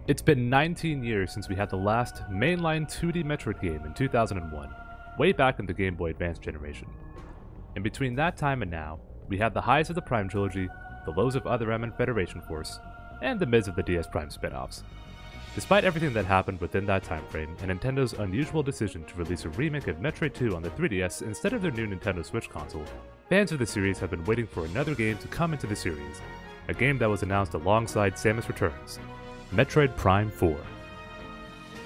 It's been 19 years since we had the last mainline 2D Metroid game in 2001, way back in the Game Boy Advance generation. In between that time and now, we had the highs of the Prime trilogy, the lows of Other M and Federation Force, and the mids of the DS Prime spin-offs. Despite everything that happened within that time frame, and Nintendo's unusual decision to release a remake of Metroid 2 on the 3DS instead of their new Nintendo Switch console, fans of the series have been waiting for another game to come into the series, a game that was announced alongside Samus Returns, Metroid Prime 4.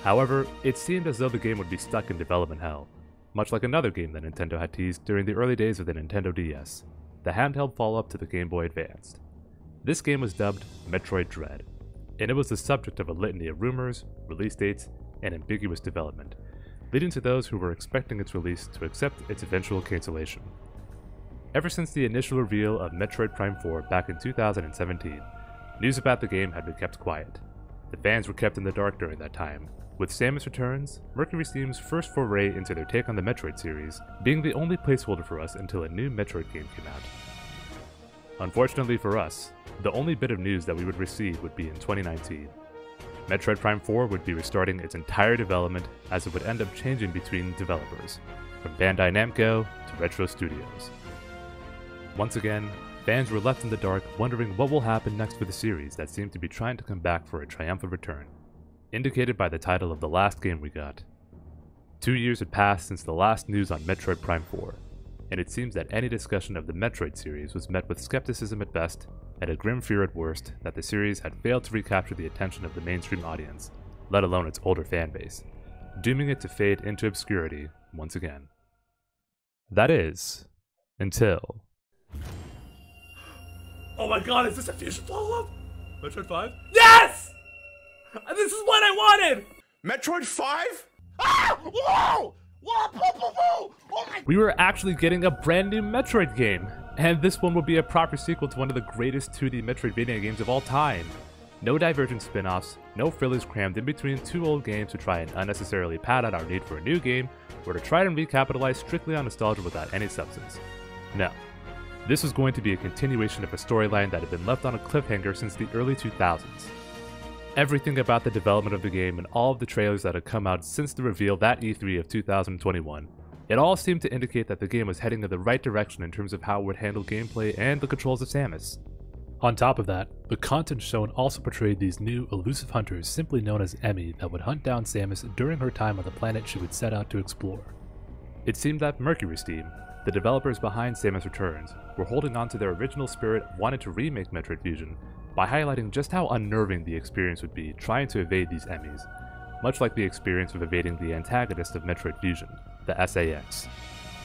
However, it seemed as though the game would be stuck in development hell, much like another game that Nintendo had teased during the early days of the Nintendo DS, the handheld follow-up to the Game Boy Advance. This game was dubbed Metroid Dread, and it was the subject of a litany of rumors, release dates, and ambiguous development, leading to those who were expecting its release to accept its eventual cancellation. Ever since the initial reveal of Metroid Prime 4 back in 2017, news about the game had been kept quiet. The fans were kept in the dark during that time, with Samus Returns, Mercury Steam's first foray into their take on the Metroid series, being the only placeholder for us until a new Metroid game came out. Unfortunately for us, the only bit of news that we would receive would be in 2019. Metroid Prime 4 would be restarting its entire development, as it would end up changing between developers, from Bandai Namco to Retro Studios. Once again, fans were left in the dark wondering what will happen next for the series that seemed to be trying to come back for a triumphant return, indicated by the title of the last game we got. 2 years had passed since the last news on Metroid Prime 4, and it seems that any discussion of the Metroid series was met with skepticism at best and a grim fear at worst that the series had failed to recapture the attention of the mainstream audience, let alone its older fanbase, dooming it to fade into obscurity once again. That is, until... Oh my god, is this a fusion follow-up? Metroid 5? Yes! This is what I wanted! Metroid 5? Ah! Whoa! Whoa! Whoa! Oh my... We were actually getting a brand new Metroid game, and this one will be a proper sequel to one of the greatest 2D Metroidvania games of all time. No Divergent spin-offs, no fillers crammed in between two old games to try and unnecessarily pad out our need for a new game, or to try and recapitalize strictly on nostalgia without any substance. No. This was going to be a continuation of a storyline that had been left on a cliffhanger since the early 2000s. Everything about the development of the game and all of the trailers that had come out since the reveal that E3 of 2021, it all seemed to indicate that the game was heading in the right direction in terms of how it would handle gameplay and the controls of Samus. On top of that, the content shown also portrayed these new elusive hunters simply known as Emmy that would hunt down Samus during her time on the planet she would set out to explore. It seemed that Mercury Steam, the developers behind Samus Returns, were holding on to their original spirit of wanting to remake Metroid Fusion by highlighting just how unnerving the experience would be trying to evade these Emmys, much like the experience of evading the antagonist of Metroid Fusion, the SAS.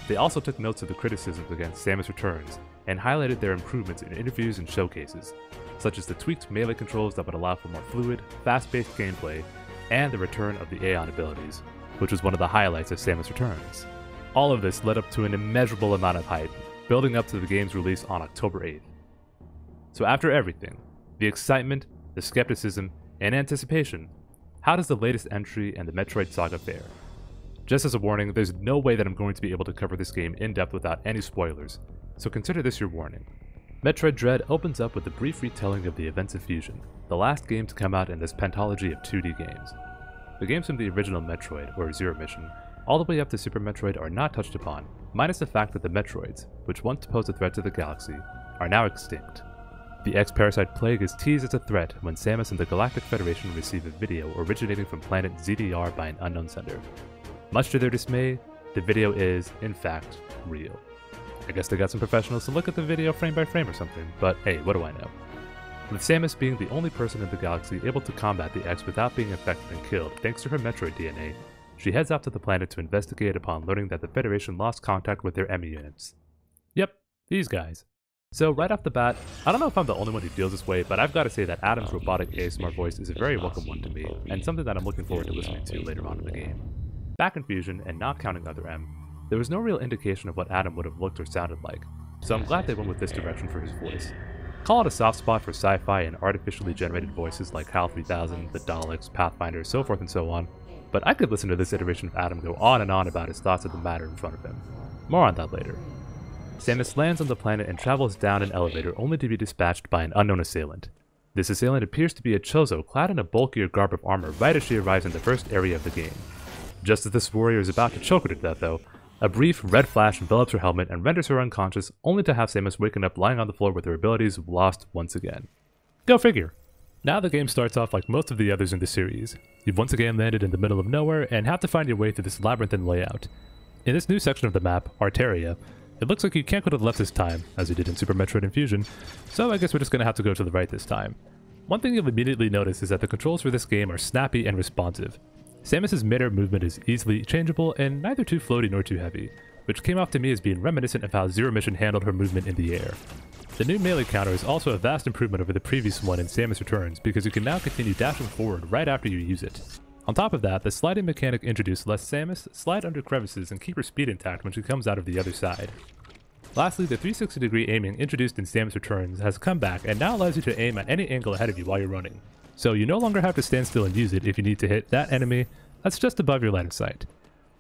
They also took notes of the criticisms against Samus Returns and highlighted their improvements in interviews and showcases, such as the tweaked melee controls that would allow for more fluid, fast-paced gameplay, and the return of the Aeon abilities, which was one of the highlights of Samus Returns. All of this led up to an immeasurable amount of hype, building up to the game's release on October 8th. So after everything, the excitement, the skepticism, and anticipation, how does the latest entry in the Metroid saga fare? Just as a warning, there's no way that I'm going to be able to cover this game in depth without any spoilers, so consider this your warning. Metroid Dread opens up with a brief retelling of the events of Fusion, the last game to come out in this pentalogy of 2D games. The games from the original Metroid, or Zero Mission, all the way up to Super Metroid are not touched upon, minus the fact that the Metroids, which once posed a threat to the galaxy, are now extinct. The X-Parasite Plague is teased as a threat when Samus and the Galactic Federation receive a video originating from planet ZDR by an unknown sender. Much to their dismay, the video is, in fact, real. I guess they got some professionals to look at the video frame by frame or something, but hey, what do I know? With Samus being the only person in the galaxy able to combat the X without being infected and killed thanks to her Metroid DNA, she heads off to the planet to investigate upon learning that the Federation lost contact with their Emmy units. Yep, these guys. So right off the bat, I don't know if I'm the only one who feels this way, but I've got to say that Adam's robotic ASMR voice is a very welcome one to me, and something that I'm looking forward to listening to later on in the game. Back in Fusion, and not counting Other M, there was no real indication of what Adam would have looked or sounded like, so I'm glad they went with this direction for his voice. Call it a soft spot for sci-fi and artificially generated voices like HAL 3000, the Daleks, Pathfinder, so forth and so on, but I could listen to this iteration of Adam go on and on about his thoughts of the matter in front of him. More on that later. Samus lands on the planet and travels down an elevator only to be dispatched by an unknown assailant. This assailant appears to be a Chozo clad in a bulkier garb of armor right as she arrives in the first area of the game. Just as this warrior is about to choke her to death though, a brief red flash envelops her helmet and renders her unconscious, only to have Samus waking up lying on the floor with her abilities lost once again. Go figure! Now the game starts off like most of the others in the series. You've once again landed in the middle of nowhere and have to find your way through this labyrinthine layout. In this new section of the map, Arteria, it looks like you can't go to the left this time, as you did in Super Metroid Infusion, so I guess we're just going to have to go to the right this time. One thing you'll immediately notice is that the controls for this game are snappy and responsive. Samus's mid-air movement is easily changeable and neither too floaty nor too heavy, which came off to me as being reminiscent of how Zero Mission handled her movement in the air. The new melee counter is also a vast improvement over the previous one in Samus Returns because you can now continue dashing forward right after you use it. On top of that, the sliding mechanic introduced lets Samus slide under crevices and keep her speed intact when she comes out of the other side. Lastly, the 360-degree aiming introduced in Samus Returns has come back and now allows you to aim at any angle ahead of you while you're running. So you no longer have to stand still and use it if you need to hit that enemy that's just above your line of sight.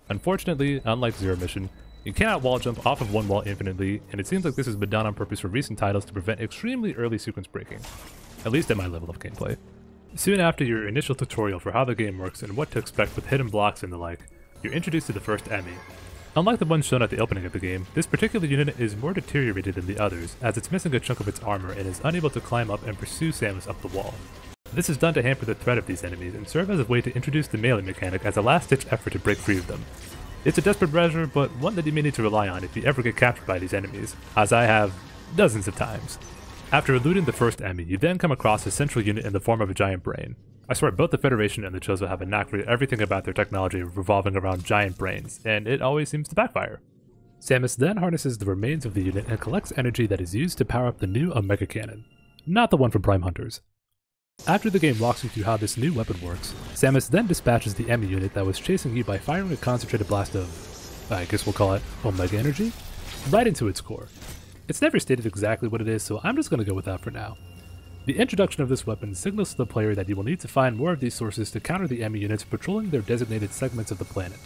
Unfortunately, unlike Zero Mission, you cannot wall jump off of one wall infinitely, and it seems like this has been done on purpose for recent titles to prevent extremely early sequence breaking, at least at my level of gameplay. Soon after your initial tutorial for how the game works and what to expect with hidden blocks and the like, you're introduced to the first enemy. Unlike the one shown at the opening of the game, this particular unit is more deteriorated than the others, as it's missing a chunk of its armor and is unable to climb up and pursue Samus up the wall. This is done to hamper the threat of these enemies and serve as a way to introduce the melee mechanic as a last-ditch effort to break free of them. It's a desperate measure, but one that you may need to rely on if you ever get captured by these enemies, as I have dozens of times. After eluding the first enemy, you then come across a central unit in the form of a giant brain. I swear both the Federation and the Chozo have a knack for everything about their technology revolving around giant brains, and it always seems to backfire. Samus then harnesses the remains of the unit and collects energy that is used to power up the new Omega Cannon, not the one from Prime Hunters. After the game walks you through how this new weapon works, Samus then dispatches the enemy unit that was chasing you by firing a concentrated blast of, I guess we'll call it Omega Energy, right into its core. It's never stated exactly what it is, so I'm just going to go with that for now. The introduction of this weapon signals to the player that you will need to find more of these sources to counter the enemy units patrolling their designated segments of the planet.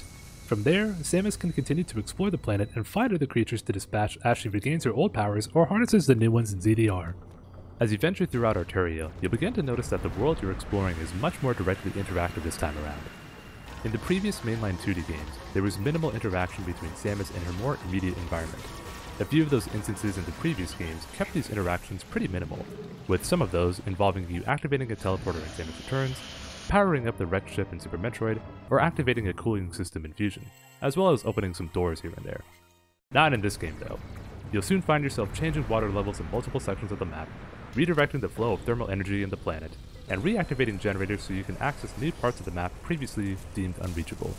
From there, Samus can continue to explore the planet and find other creatures to dispatch as she regains her old powers or harnesses the new ones in ZDR. As you venture throughout Arteria, you'll begin to notice that the world you're exploring is much more directly interactive this time around. In the previous mainline 2D games, there was minimal interaction between Samus and her more immediate environment. A few of those instances in the previous games kept these interactions pretty minimal, with some of those involving you activating a teleporter in Samus Returns, powering up the wrecked ship in Super Metroid, or activating a cooling system in Fusion, as well as opening some doors here and there. Not in this game though. You'll soon find yourself changing water levels in multiple sections of the map, redirecting the flow of thermal energy in the planet, and reactivating generators so you can access new parts of the map previously deemed unreachable.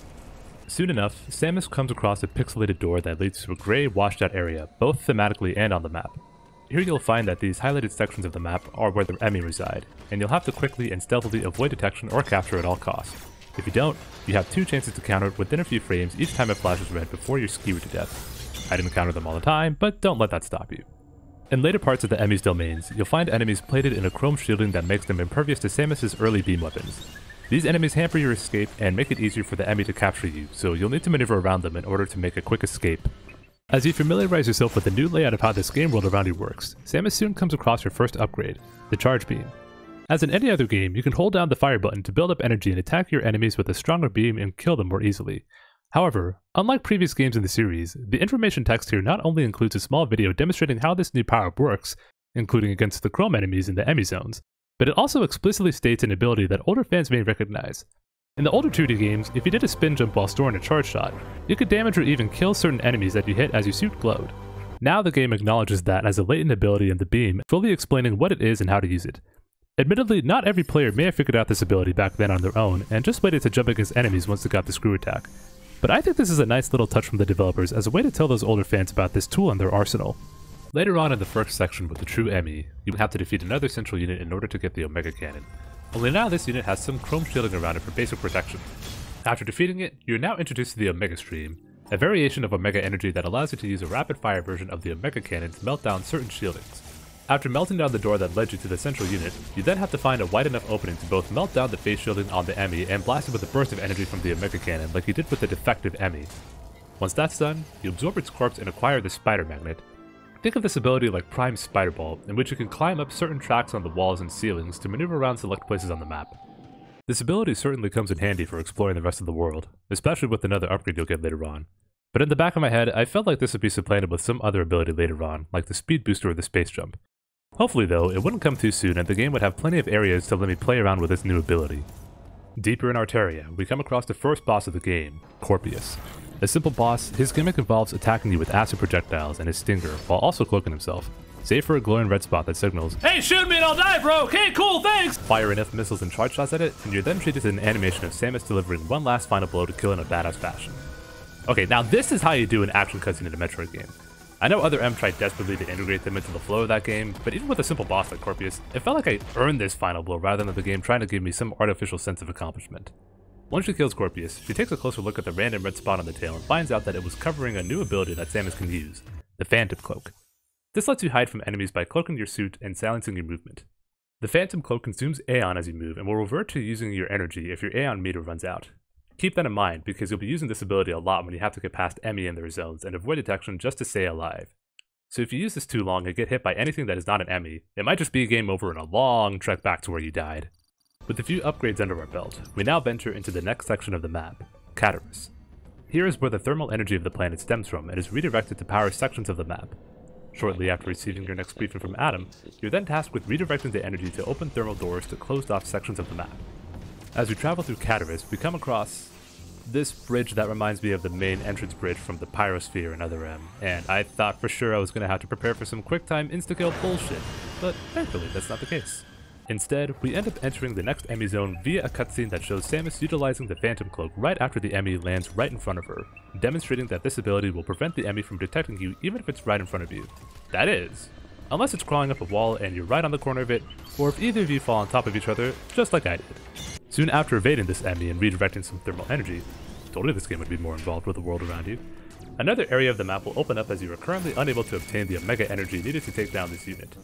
Soon enough, Samus comes across a pixelated door that leads to a grey, washed-out area, both thematically and on the map. Here you'll find that these highlighted sections of the map are where the enemy reside, and you'll have to quickly and stealthily avoid detection or capture at all costs. If you don't, you have 2 chances to counter it within a few frames each time it flashes red before you're skewered to death. I didn't counter them all the time, but don't let that stop you. In later parts of the enemy's domains, you'll find enemies plated in a chrome shielding that makes them impervious to Samus's early beam weapons. These enemies hamper your escape and make it easier for the enemy to capture you, so you'll need to maneuver around them in order to make a quick escape. As you familiarize yourself with the new layout of how this game world around you works, Samus soon comes across your first upgrade, the charge beam. As in any other game, you can hold down the fire button to build up energy and attack your enemies with a stronger beam and kill them more easily. However, unlike previous games in the series, the information text here not only includes a small video demonstrating how this new power-up works, including against the chrome enemies in the enemy zones, but it also explicitly states an ability that older fans may recognize. In the older 2D games, if you did a spin jump while storing a charge shot, you could damage or even kill certain enemies that you hit as your suit glowed. Now the game acknowledges that as a latent ability in the beam, fully explaining what it is and how to use it. Admittedly, not every player may have figured out this ability back then on their own, and just waited to jump against enemies once they got the screw attack. But I think this is a nice little touch from the developers as a way to tell those older fans about this tool in their arsenal. Later on in the first section with the true Emmy, you have to defeat another central unit in order to get the Omega Cannon. Only now this unit has some chrome shielding around it for basic protection. After defeating it, you're now introduced to the Omega Stream, a variation of Omega Energy that allows you to use a rapid fire version of the Omega Cannon to melt down certain shieldings. After melting down the door that led you to the central unit, you then have to find a wide enough opening to both melt down the face shielding on the Emmy and blast it with a burst of energy from the Omega Cannon like you did with the defective Emmy. Once that's done, you absorb its corpse and acquire the Spider Magnet. Think of this ability like Prime Spiderball, in which you can climb up certain tracks on the walls and ceilings to maneuver around select places on the map. This ability certainly comes in handy for exploring the rest of the world, especially with another upgrade you'll get later on. But in the back of my head, I felt like this would be supplanted with some other ability later on, like the speed booster or the space jump. Hopefully though, it wouldn't come too soon and the game would have plenty of areas to let me play around with this new ability. Deeper in Arteria, we come across the first boss of the game, Corpius. A simple boss, his gimmick involves attacking you with acid projectiles and his stinger, while also cloaking himself, save for a glowing red spot that signals, "Hey, shoot me and I'll die, bro! Okay, cool, thanks!" Fire enough missiles and charge shots at it, and you're then treated to an animation of Samus delivering one last final blow to kill in a badass fashion. Okay, now this is how you do an action cutscene in a Metroid game. I know other M tried desperately to integrate them into the flow of that game, but even with a simple boss like Corpius, it felt like I earned this final blow rather than the game trying to give me some artificial sense of accomplishment. Once she kills Corpius, she takes a closer look at the random red spot on the tail and finds out that it was covering a new ability that Samus can use, the Phantom Cloak. This lets you hide from enemies by cloaking your suit and silencing your movement. The Phantom Cloak consumes Aeon as you move and will revert to using your energy if your Aeon meter runs out. Keep that in mind because you'll be using this ability a lot when you have to get past Emmy in their zones and avoid detection just to stay alive. So if you use this too long and get hit by anything that is not an Emmy, it might just be a game over and a long trek back to where you died. With a few upgrades under our belt, we now venture into the next section of the map, Catarus. Here is where the thermal energy of the planet stems from and is redirected to power sections of the map. Shortly after receiving your next briefing from Adam, you're then tasked with redirecting the energy to open thermal doors to closed off sections of the map. As we travel through Catarus, we come across this bridge that reminds me of the main entrance bridge from the Pyrosphere in Other M, and I thought for sure I was going to have to prepare for some QuickTime insta-kill bullshit, but thankfully that's not the case. Instead, we end up entering the next Emmy zone via a cutscene that shows Samus utilizing the Phantom Cloak right after the Emmy lands right in front of her, demonstrating that this ability will prevent the Emmy from detecting you even if it's right in front of you. That is, unless it's crawling up a wall and you're right on the corner of it, or if either of you fall on top of each other, just like I did. Soon after evading this Emmy and redirecting some thermal energy, told you this game would be more involved with the world around you, another area of the map will open up as you are currently unable to obtain the Omega energy needed to take down this unit.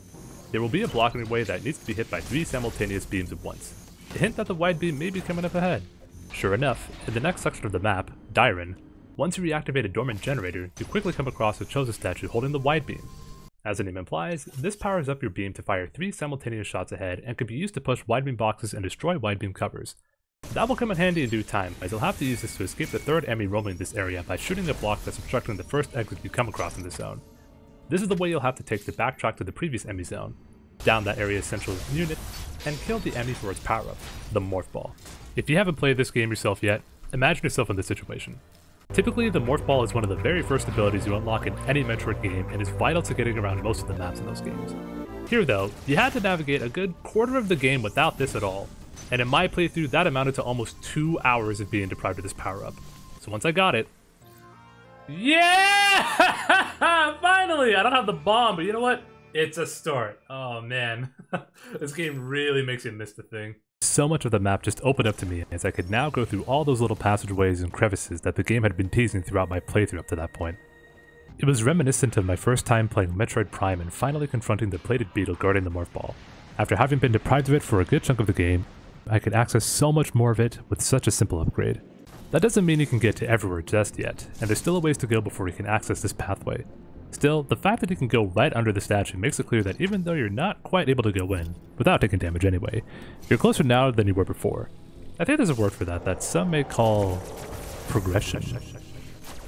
There will be a block in your way that needs to be hit by 3 simultaneous beams at once. A hint that the wide beam may be coming up ahead. Sure enough, in the next section of the map, Dyron, once you reactivate a dormant generator, you quickly come across a Chosa statue holding the wide beam. As the name implies, this powers up your beam to fire 3 simultaneous shots ahead and can be used to push wide beam boxes and destroy wide beam covers. That will come in handy in due time, as you'll have to use this to escape the third Emmy roaming this area by shooting a block that's obstructing the first exit you come across in this zone. This is the way you'll have to take to backtrack to the previous Emmy zone, down that area's central unit, and kill the Emmy for its power-up, the Morph Ball. If you haven't played this game yourself yet, imagine yourself in this situation. Typically, the Morph Ball is one of the very first abilities you unlock in any Metroid game and is vital to getting around most of the maps in those games. Here though, you had to navigate a good quarter of the game without this at all, and in my playthrough that amounted to almost 2 hours of being deprived of this power-up. So once I got it, yeah! Finally! I don't have the bomb, but you know what? It's a start. Oh man, this game really makes you miss the thing. So much of the map just opened up to me as I could now go through all those little passageways and crevices that the game had been teasing throughout my playthrough up to that point. It was reminiscent of my first time playing Metroid Prime and finally confronting the plated beetle guarding the Morph Ball. After having been deprived of it for a good chunk of the game, I could access so much more of it with such a simple upgrade. That doesn't mean you can get to everywhere just yet, and there's still a ways to go before you can access this pathway. Still, the fact that you can go right under the statue makes it clear that even though you're not quite able to go in, without taking damage anyway, you're closer now than you were before. I think there's a word for that some may call progression.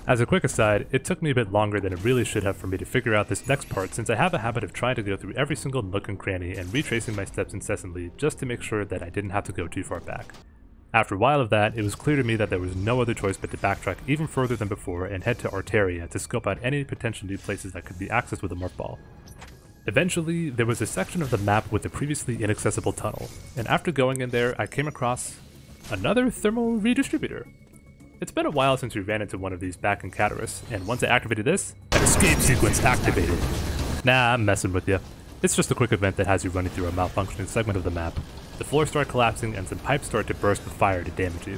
As a quick aside, it took me a bit longer than it really should have for me to figure out this next part since I have a habit of trying to go through every single nook and cranny and retracing my steps incessantly just to make sure that I didn't have to go too far back. After a while of that, it was clear to me that there was no other choice but to backtrack even further than before and head to Arteria to scope out any potential new places that could be accessed with a Morph Ball. Eventually, there was a section of the map with a previously inaccessible tunnel, and after going in there, I came across another thermal redistributor. It's been a while since we ran into one of these back in Catarus, and once I activated this, an escape sequence activated. Nah, I'm messing with you. It's just a quick event that has you running through a malfunctioning segment of the map. The floor start collapsing and some pipes start to burst with fire to damage you.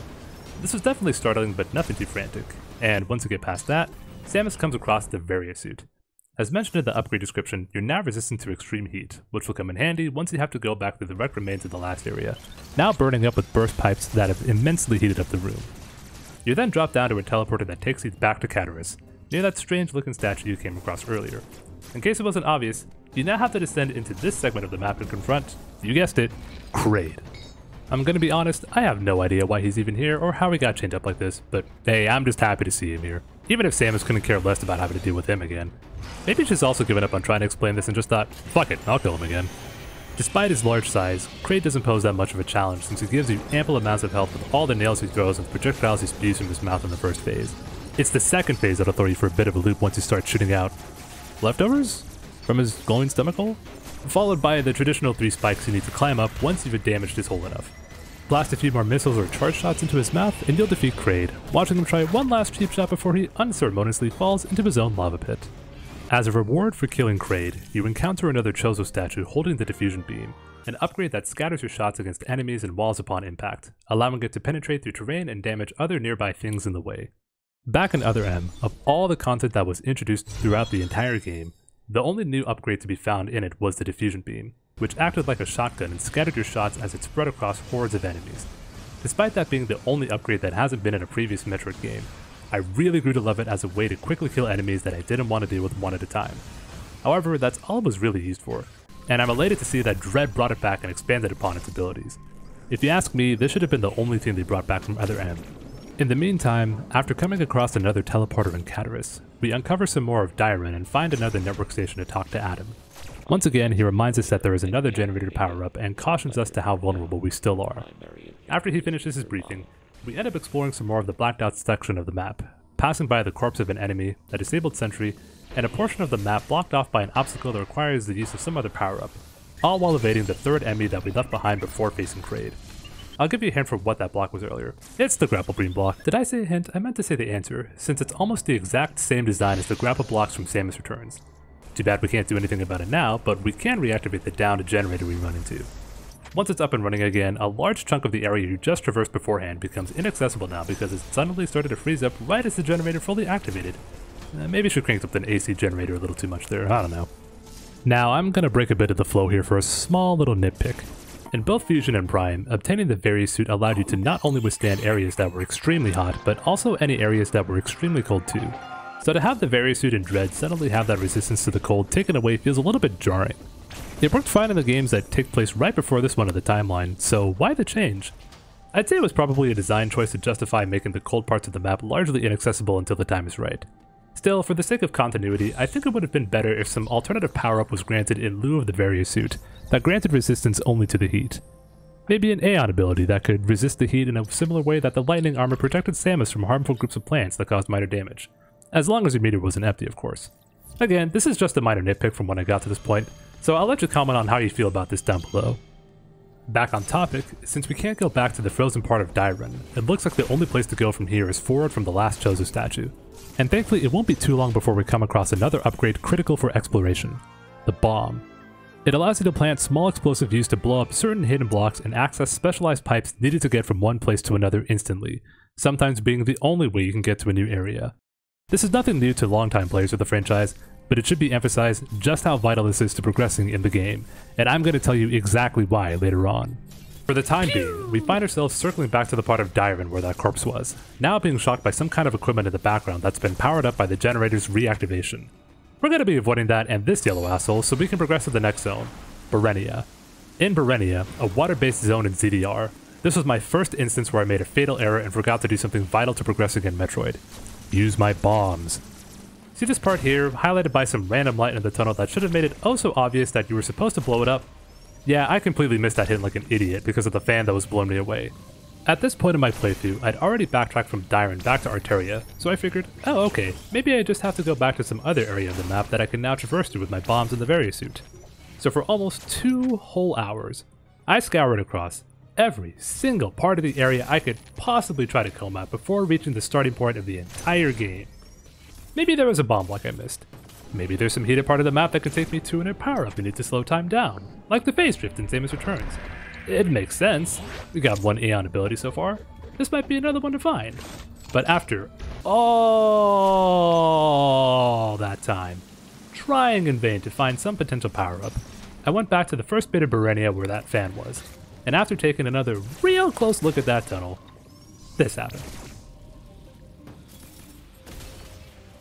This was definitely startling but nothing too frantic, and once you get past that, Samus comes across the Variasuit. As mentioned in the upgrade description, you're now resistant to extreme heat, which will come in handy once you have to go back through the wrecked remains of the last area, now burning up with burst pipes that have immensely heated up the room. You then drop down to a teleporter that takes you back to Catarus, near that strange looking statue you came across earlier. In case it wasn't obvious, you now have to descend into this segment of the map and confront, you guessed it, Kraid. I'm gonna be honest, I have no idea why he's even here or how he got chained up like this, but hey, I'm just happy to see him here. Even if Samus couldn't care less about having to deal with him again. Maybe she's also given up on trying to explain this and just thought, fuck it, I'll kill him again. Despite his large size, Kraid doesn't pose that much of a challenge since he gives you ample amounts of health with all the nails he throws and projectiles he spews from his mouth in the first phase. It's the second phase that'll throw you for a bit of a loop once you start shooting out leftovers from his glowing stomach hole, followed by the traditional 3 spikes you need to climb up once you've damaged his hole enough. Blast a few more missiles or charge shots into his mouth and you'll defeat Kraid, watching him try one last cheap shot before he unceremoniously falls into his own lava pit. As a reward for killing Kraid, you encounter another Chozo statue holding the diffusion beam, an upgrade that scatters your shots against enemies and walls upon impact, allowing it to penetrate through terrain and damage other nearby things in the way. Back in Other M, of all the content that was introduced throughout the entire game, the only new upgrade to be found in it was the diffusion beam, which acted like a shotgun and scattered your shots as it spread across hordes of enemies. Despite that being the only upgrade that hasn't been in a previous Metroid game, I really grew to love it as a way to quickly kill enemies that I didn't want to deal with one at a time. However, that's all it was really used for, and I'm elated to see that Dread brought it back and expanded upon its abilities. If you ask me, this should have been the only thing they brought back from Other M. In the meantime, after coming across another teleporter in Caruso, we uncover some more of Dairon and find another network station to talk to Adam. Once again, he reminds us that there is another generator power-up and cautions us to how vulnerable we still are. After he finishes his briefing, we end up exploring some more of the blacked out section of the map, passing by the corpse of an enemy, a disabled sentry, and a portion of the map blocked off by an obstacle that requires the use of some other power-up, all while evading the third enemy that we left behind before facing Kraid. I'll give you a hint for what that block was earlier. It's the grapple beam block. Did I say a hint? I meant to say the answer, since it's almost the exact same design as the grapple blocks from Samus Returns. Too bad we can't do anything about it now, but we can reactivate the downed generator we run into. Once it's up and running again, a large chunk of the area you just traversed beforehand becomes inaccessible now because it suddenly started to freeze up right as the generator fully activated. Maybe she cranked up the AC generator a little too much there, I don't know. Now I'm gonna break a bit of the flow here for a small little nitpick. In both Fusion and Prime, obtaining the Vari suit allowed you to not only withstand areas that were extremely hot, but also any areas that were extremely cold too. So to have the Vari suit in Dread suddenly have that resistance to the cold taken away feels a little bit jarring. It worked fine in the games that take place right before this one in the timeline, so why the change? I'd say it was probably a design choice to justify making the cold parts of the map largely inaccessible until the time is right. Still, for the sake of continuity, I think it would have been better if some alternative power-up was granted in lieu of the Vari suit, that granted resistance only to the heat. Maybe an Aeon ability that could resist the heat in a similar way that the lightning armor protected Samus from harmful groups of plants that caused minor damage. As long as your meter wasn't empty, of course. Again, this is just a minor nitpick from when I got to this point, so I'll let you comment on how you feel about this down below. Back on topic, since we can't go back to the frozen part of Dairon, it looks like the only place to go from here is forward from the last Chozo statue. And thankfully it won't be too long before we come across another upgrade critical for exploration, the bomb. It allows you to plant small explosive used to blow up certain hidden blocks and access specialized pipes needed to get from one place to another instantly, sometimes being the only way you can get to a new area. This is nothing new to longtime players of the franchise, but it should be emphasized just how vital this is to progressing in the game, and I'm going to tell you exactly why later on. For the time being, we find ourselves circling back to the part of Dairon where that corpse was, now being shocked by some kind of equipment in the background that's been powered up by the generator's reactivation. We're going to be avoiding that and this yellow asshole so we can progress to the next zone, Barenia. In Barenia, a water-based zone in ZDR, this was my first instance where I made a fatal error and forgot to do something vital to progressing in Metroid. Use my bombs. See this part here, highlighted by some random light in the tunnel that should have made it oh so obvious that you were supposed to blow it up? Yeah, I completely missed that hit like an idiot because of the fan that was blowing me away. At this point in my playthrough, I'd already backtracked from Dairon back to Arteria, so I figured, oh okay, maybe I just have to go back to some other area of the map that I can now traverse through with my bombs in the Vari suit. So for almost 2 whole hours, I scoured across every single part of the area I could possibly try to comb out before reaching the starting point of the entire game. Maybe there was a bomb block I missed. Maybe there's some heated part of the map that can take me to a power-up and need to slow time down, like the phase drift in Samus Returns. It makes sense. We got one Aeon ability so far. This might be another one to find. But after all that time, trying in vain to find some potential power-up, I went back to the first bit of Barenia where that fan was, and after taking another real close look at that tunnel, this happened.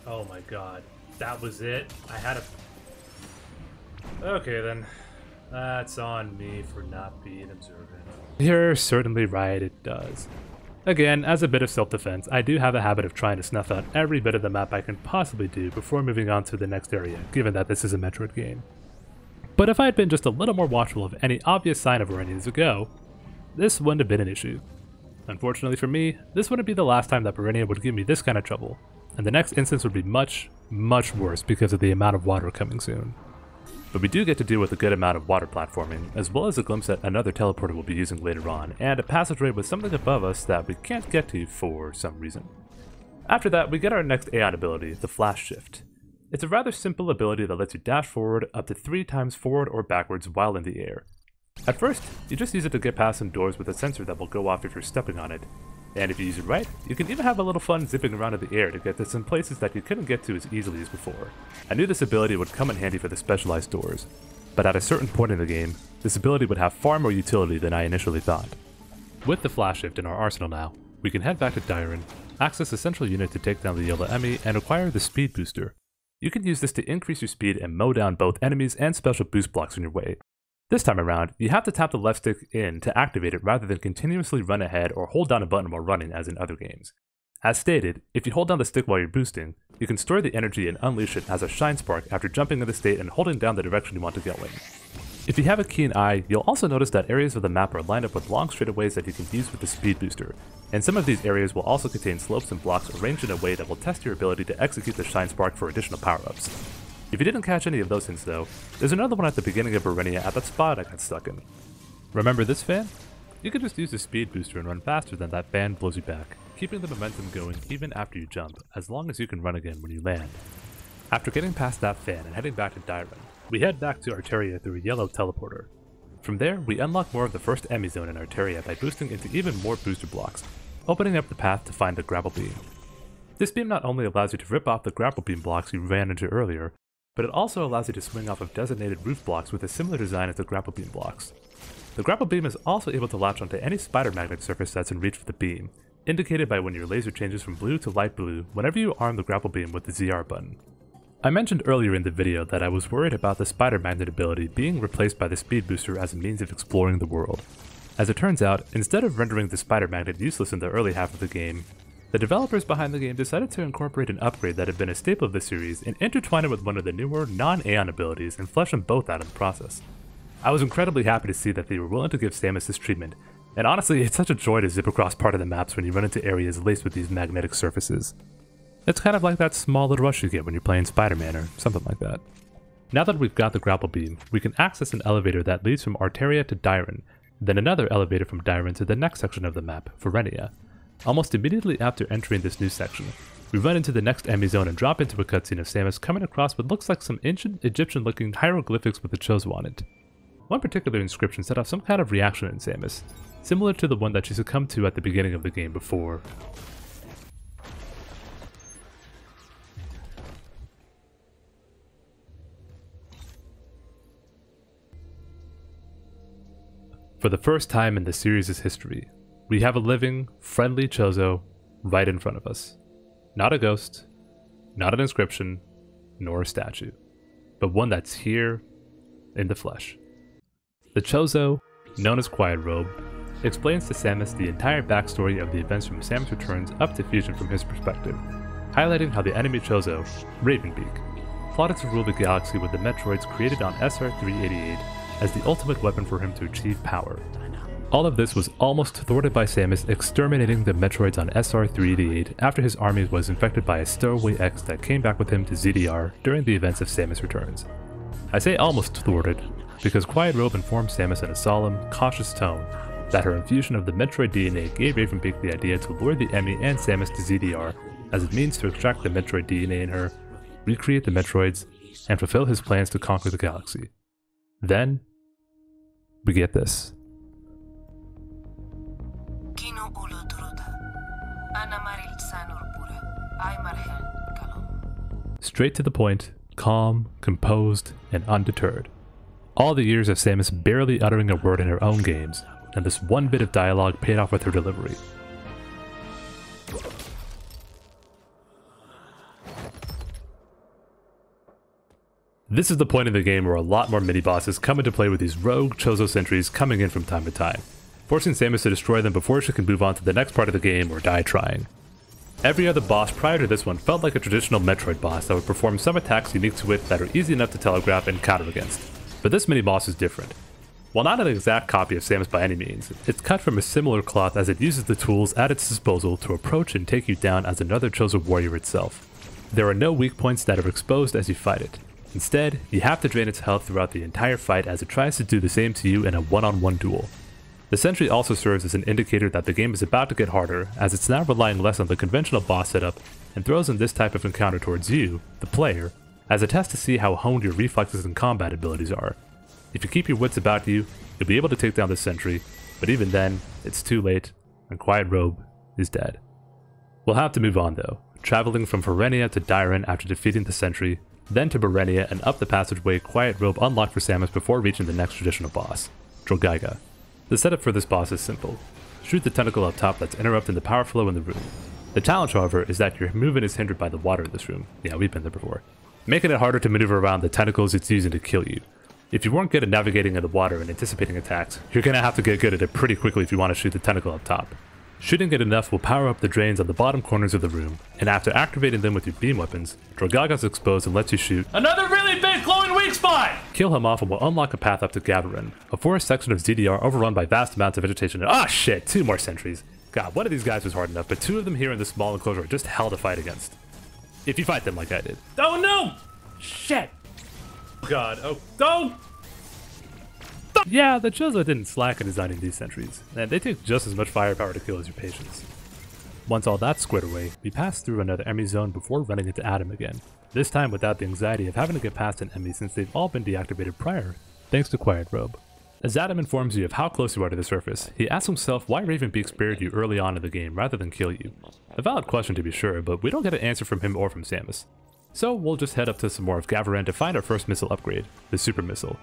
Oh my god, that was it? I had a... Okay then. That's on me for not being observant. You're certainly right, it does. Again, as a bit of self-defense, I do have a habit of trying to snuff out every bit of the map I can possibly do before moving on to the next area, given that this is a Metroid game. But if I had been just a little more watchful of any obvious sign of where I needed to go, this wouldn't have been an issue. Unfortunately for me, this wouldn't be the last time that Berenia would give me this kind of trouble, and the next instance would be much, much worse because of the amount of water coming soon. But we do get to deal with a good amount of water platforming, as well as a glimpse at another teleporter we'll be using later on, and a passageway with something above us that we can't get to for some reason. After that, we get our next Aeon ability, the Flash Shift. It's a rather simple ability that lets you dash forward up to 3 times forward or backwards while in the air. At first, you just use it to get past some doors with a sensor that will go off if you're stepping on it, and if you use it right, you can even have a little fun zipping around in the air to get to some places that you couldn't get to as easily as before. I knew this ability would come in handy for the specialized doors, but at a certain point in the game, this ability would have far more utility than I initially thought. With the Flash Shift in our arsenal now, we can head back to Dyron, access the central unit to take down the yellow Emmy, and acquire the Speed Booster. You can use this to increase your speed and mow down both enemies and special boost blocks in your way. This time around, you have to tap the left stick in to activate it rather than continuously run ahead or hold down a button while running as in other games. As stated, if you hold down the stick while you're boosting, you can store the energy and unleash it as a shine spark after jumping into the state and holding down the direction you want to go in. If you have a keen eye, you'll also notice that areas of the map are lined up with long straightaways that you can use with the speed booster, and some of these areas will also contain slopes and blocks arranged in a way that will test your ability to execute the shine spark for additional power-ups. If you didn't catch any of those hints though, there's another one at the beginning of Berenia at that spot I got stuck in. Remember this fan? You can just use the speed booster and run faster than that fan blows you back, keeping the momentum going even after you jump, as long as you can run again when you land. After getting past that fan and heading back to Dyron, we head back to Arteria through a yellow teleporter. From there, we unlock more of the first Emmy zone in Arteria by boosting into even more booster blocks, opening up the path to find the grapple beam. This beam not only allows you to rip off the grapple beam blocks you ran into earlier, but it also allows you to swing off of designated roof blocks with a similar design as the grapple beam blocks. The grapple beam is also able to latch onto any spider magnet surface that's in reach of the beam, indicated by when your laser changes from blue to light blue whenever you arm the grapple beam with the ZR button. I mentioned earlier in the video that I was worried about the spider magnet ability being replaced by the speed booster as a means of exploring the world. As it turns out, instead of rendering the spider magnet useless in the early half of the game, the developers behind the game decided to incorporate an upgrade that had been a staple of the series and intertwine it with one of the newer non-Aeon abilities and flesh them both out in the process. I was incredibly happy to see that they were willing to give Samus this treatment, and honestly it's such a joy to zip across part of the maps when you run into areas laced with these magnetic surfaces. It's kind of like that small little rush you get when you're playing Spider-Man or something like that. Now that we've got the grapple beam, we can access an elevator that leads from Arteria to Dyron, then another elevator from Dyron to the next section of the map, Verenia. Almost immediately after entering this new section, we run into the next Emmy zone and drop into a cutscene of Samus coming across what looks like some ancient Egyptian-looking hieroglyphics with the Chozo on it. One particular inscription set off some kind of reaction in Samus, similar to the one that she succumbed to at the beginning of the game before. For the first time in the series' history, we have a living, friendly Chozo right in front of us. Not a ghost, not an inscription, nor a statue, but one that's here in the flesh. The Chozo, known as Quiet Robe, explains to Samus the entire backstory of the events from Samus Returns up to Fusion from his perspective, highlighting how the enemy Chozo, Ravenbeak, plotted to rule the galaxy with the Metroids created on SR-388 as the ultimate weapon for him to achieve power. All of this was almost thwarted by Samus exterminating the Metroids on SR-388 after his army was infected by a stowaway X that came back with him to ZDR during the events of Samus Returns. I say almost thwarted, because Quiet Robe informed Samus in a solemn, cautious tone that her infusion of the Metroid DNA gave Ravenbeak the idea to lure the Emmy and Samus to ZDR as a means to extract the Metroid DNA in her, recreate the Metroids, and fulfill his plans to conquer the galaxy. Then, we get this. Straight to the point, calm, composed, and undeterred. All the years of Samus barely uttering a word in her own games, and this one bit of dialogue paid off with her delivery. This is the point in the game where a lot more mini-bosses come into play with these rogue Chozo sentries coming in from time to time, forcing Samus to destroy them before she can move on to the next part of the game or die trying. Every other boss prior to this one felt like a traditional Metroid boss that would perform some attacks unique to it that are easy enough to telegraph and counter against, but this mini-boss is different. While not an exact copy of Samus by any means, it's cut from a similar cloth as it uses the tools at its disposal to approach and take you down as another Chozo warrior itself. There are no weak points that are exposed as you fight it. Instead, you have to drain its health throughout the entire fight as it tries to do the same to you in a one-on-one duel. The sentry also serves as an indicator that the game is about to get harder, as it's now relying less on the conventional boss setup and throws in this type of encounter towards you, the player, as a test to see how honed your reflexes and combat abilities are. If you keep your wits about you, you'll be able to take down the sentry, but even then, it's too late, and Quiet Robe is dead. We'll have to move on though, traveling from Ferenia to Dyron after defeating the sentry, then to Berenia and up the passageway Quiet Robe unlocked for Samus before reaching the next traditional boss, Drogaiga. The setup for this boss is simple. Shoot the tentacle up top that's interrupting the power flow in the room. The challenge, however, is that your movement is hindered by the water in this room. Yeah, we've been there before. Making it harder to maneuver around the tentacles it's using to kill you. If you weren't good at navigating in the water and anticipating attacks, you're gonna have to get good at it pretty quickly if you want to shoot the tentacle up top. Shooting it enough will power up the drains on the bottom corners of the room, and after activating them with your beam weapons, Drogaiga's exposed and lets you shoot Another really big glowing weak spot! Kill him off and will unlock a path up to Gavarin, a forest section of ZDR overrun by vast amounts of vegetation and ah shit, 2 more sentries. God, one of these guys was hard enough, but 2 of them here in this small enclosure are just hell to fight against. If you fight them like I did. Oh no! Shit! God, oh, don't! Yeah, the Chozo didn't slack in designing these sentries, and they take just as much firepower to kill as your patience. Once all that's squared away, we pass through another enemy zone before running into Adam again, this time without the anxiety of having to get past an enemy since they've all been deactivated prior, thanks to Quiet Robe. As Adam informs you of how close you are to the surface, he asks himself why Ravenbeak spared you early on in the game rather than kill you. A valid question to be sure, but we don't get an answer from him or from Samus. So we'll just head up to some more of Gavarin to find our first missile upgrade, the Super Missile.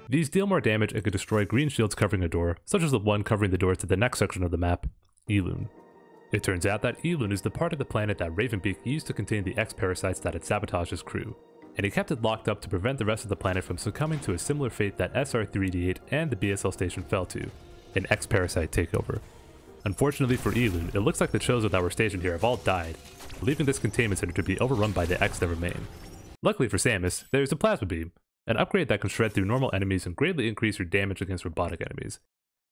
These deal more damage and can destroy green shields covering a door, such as the one covering the doors to the next section of the map, Elune. It turns out that Elune is the part of the planet that Ravenbeak used to contain the X-parasites that had sabotaged his crew, and he kept it locked up to prevent the rest of the planet from succumbing to a similar fate that SR-3D8 and the BSL station fell to, an X-parasite takeover. Unfortunately for Elune, it looks like the Chozo that were stationed here have all died, leaving this containment center to be overrun by the X that remain. Luckily for Samus, there's a Plasma Beam, an upgrade that can shred through normal enemies and greatly increase your damage against robotic enemies.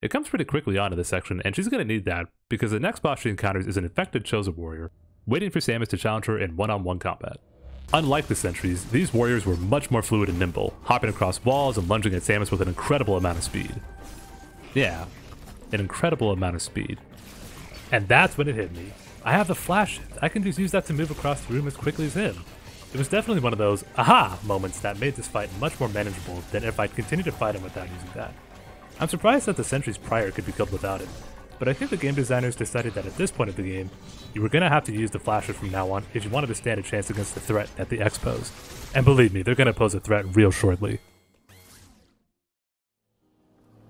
It comes pretty quickly onto this section, and she's going to need that, because the next boss she encounters is an infected Chozo warrior, waiting for Samus to challenge her in one-on-one combat. Unlike the sentries, these warriors were much more fluid and nimble, hopping across walls and lunging at Samus with an incredible amount of speed. Yeah, an incredible amount of speed. And that's when it hit me. I have the flash shift. I can just use that to move across the room as quickly as him. It was definitely one of those aha moments that made this fight much more manageable than if I'd continued to fight him without using that. I'm surprised that the sentries prior could be killed without it, but I think the game designers decided that at this point of the game, you were going to have to use the flashes from now on if you wanted to stand a chance against the threat that the X posed. And believe me, they're going to pose a threat real shortly.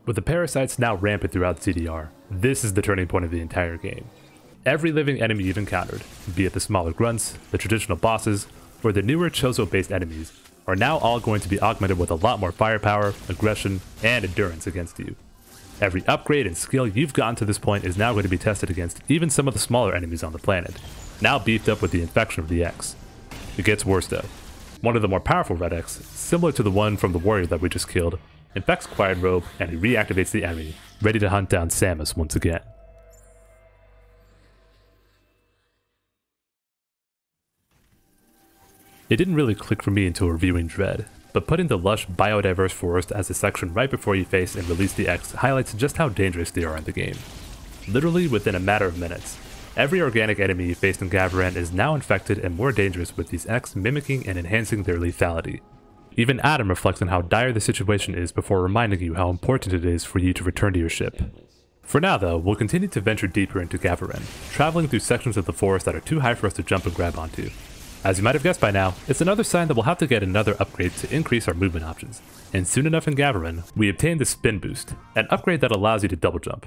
With the parasites now rampant throughout CDR, this is the turning point of the entire game. Every living enemy you've encountered, be it the smaller grunts, the traditional bosses, or the newer Chozo-based enemies, are now all going to be augmented with a lot more firepower, aggression, and endurance against you. Every upgrade and skill you've gotten to this point is now going to be tested against even some of the smaller enemies on the planet, now beefed up with the infection of the X. It gets worse though. One of the more powerful Red X, similar to the one from the warrior that we just killed, infects Quiet Robe and he reactivates the enemy, ready to hunt down Samus once again. It didn't really click for me until reviewing Dread, but putting the lush, biodiverse forest as a section right before you face and release the X highlights just how dangerous they are in the game. Literally within a matter of minutes, every organic enemy you faced in Gavarin is now infected and more dangerous with these X mimicking and enhancing their lethality. Even Adam reflects on how dire the situation is before reminding you how important it is for you to return to your ship. For now though, we'll continue to venture deeper into Gavarin, traveling through sections of the forest that are too high for us to jump and grab onto. As you might have guessed by now, it's another sign that we'll have to get another upgrade to increase our movement options, and soon enough in Gavarin, we obtain the Spin Boost, an upgrade that allows you to double jump.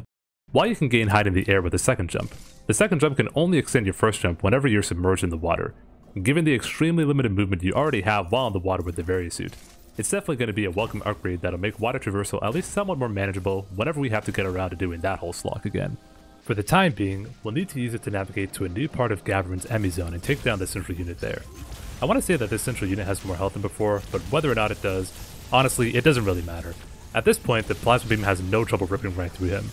While you can gain height in the air with a second jump, the second jump can only extend your first jump whenever you're submerged in the water, Given the extremely limited movement you already have while in the water with the Varisuit, it's definitely going to be a welcome upgrade that'll make water traversal at least somewhat more manageable whenever we have to get around to doing that whole slog again. For the time being, we'll need to use it to navigate to a new part of Gaverin's enemy zone and take down the central unit there. I want to say that this central unit has more health than before, but whether or not it does, honestly, it doesn't really matter. At this point, the plasma beam has no trouble ripping right through him.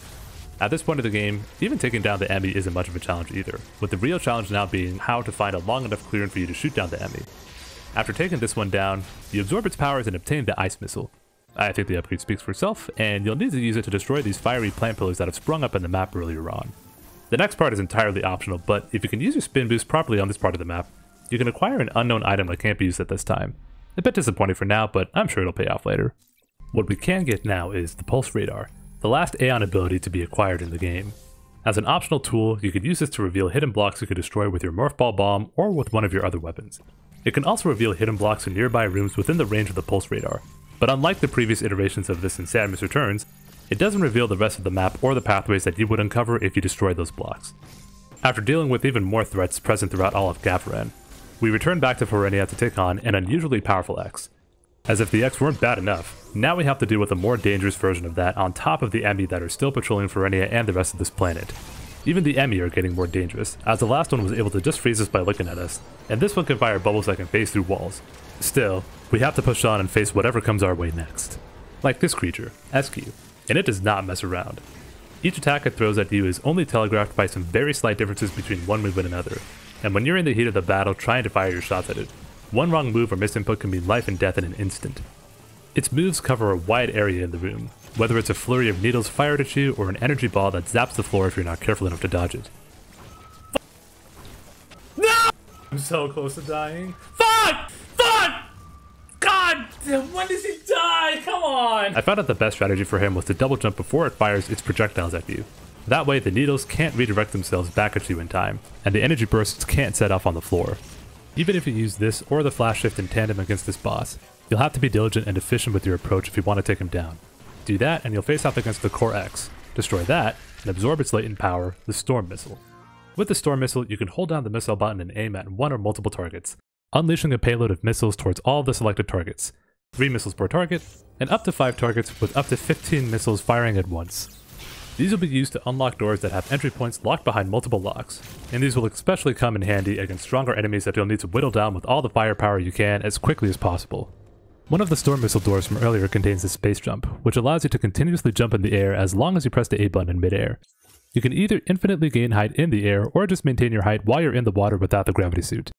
At this point of the game, even taking down the enemy isn't much of a challenge either, with the real challenge now being how to find a long enough clearing for you to shoot down the enemy. After taking this one down, you absorb its powers and obtain the ice missile. I think the upgrade speaks for itself, and you'll need to use it to destroy these fiery plant pillars that have sprung up in the map earlier on. The next part is entirely optional, but if you can use your spin boost properly on this part of the map, you can acquire an unknown item that can't be used at this time. A bit disappointing for now, but I'm sure it'll pay off later. What we can get now is the Pulse Radar, the last Aeon ability to be acquired in the game. As an optional tool, you could use this to reveal hidden blocks you could destroy with your Morph Ball Bomb or with one of your other weapons. It can also reveal hidden blocks in nearby rooms within the range of the Pulse Radar, but unlike the previous iterations of this in Samus Returns, it doesn't reveal the rest of the map or the pathways that you would uncover if you destroyed those blocks. After dealing with even more threats present throughout all of Gaveren, we return back to Ferenia to take on an unusually powerful X. As if the X weren't bad enough, now we have to deal with a more dangerous version of that on top of the Emmy that are still patrolling Ferenia and the rest of this planet. Even the Emmy are getting more dangerous, as the last one was able to just freeze us by looking at us, and this one can fire bubbles that can phase through walls. Still, we have to push on and face whatever comes our way next. Like this creature, SQ, and it does not mess around. Each attack it throws at you is only telegraphed by some very slight differences between one move and another, and when you're in the heat of the battle trying to fire your shots at it, one wrong move or misinput can mean life and death in an instant. Its moves cover a wide area in the room, whether it's a flurry of needles fired at you or an energy ball that zaps the floor if you're not careful enough to dodge it. No! I'm so close to dying. Fuck! Fuck! God! When does he die? Come on! I found out the best strategy for him was to double jump before it fires its projectiles at you. That way the needles can't redirect themselves back at you in time, and the energy bursts can't set off on the floor. Even if you use this or the flash shift in tandem against this boss, you'll have to be diligent and efficient with your approach if you want to take him down. Do that and you'll face off against the Core X, destroy that, and absorb its latent power, the Storm Missile. With the Storm Missile, you can hold down the missile button and aim at one or multiple targets, unleashing a payload of missiles towards all of the selected targets, 3 missiles per target, and up to 5 targets with up to 15 missiles firing at once. These will be used to unlock doors that have entry points locked behind multiple locks, and these will especially come in handy against stronger enemies that you'll need to whittle down with all the firepower you can as quickly as possible. One of the Storm Missile doors from earlier contains a space jump, which allows you to continuously jump in the air as long as you press the A button in midair. You can either infinitely gain height in the air or just maintain your height while you're in the water without the gravity suit.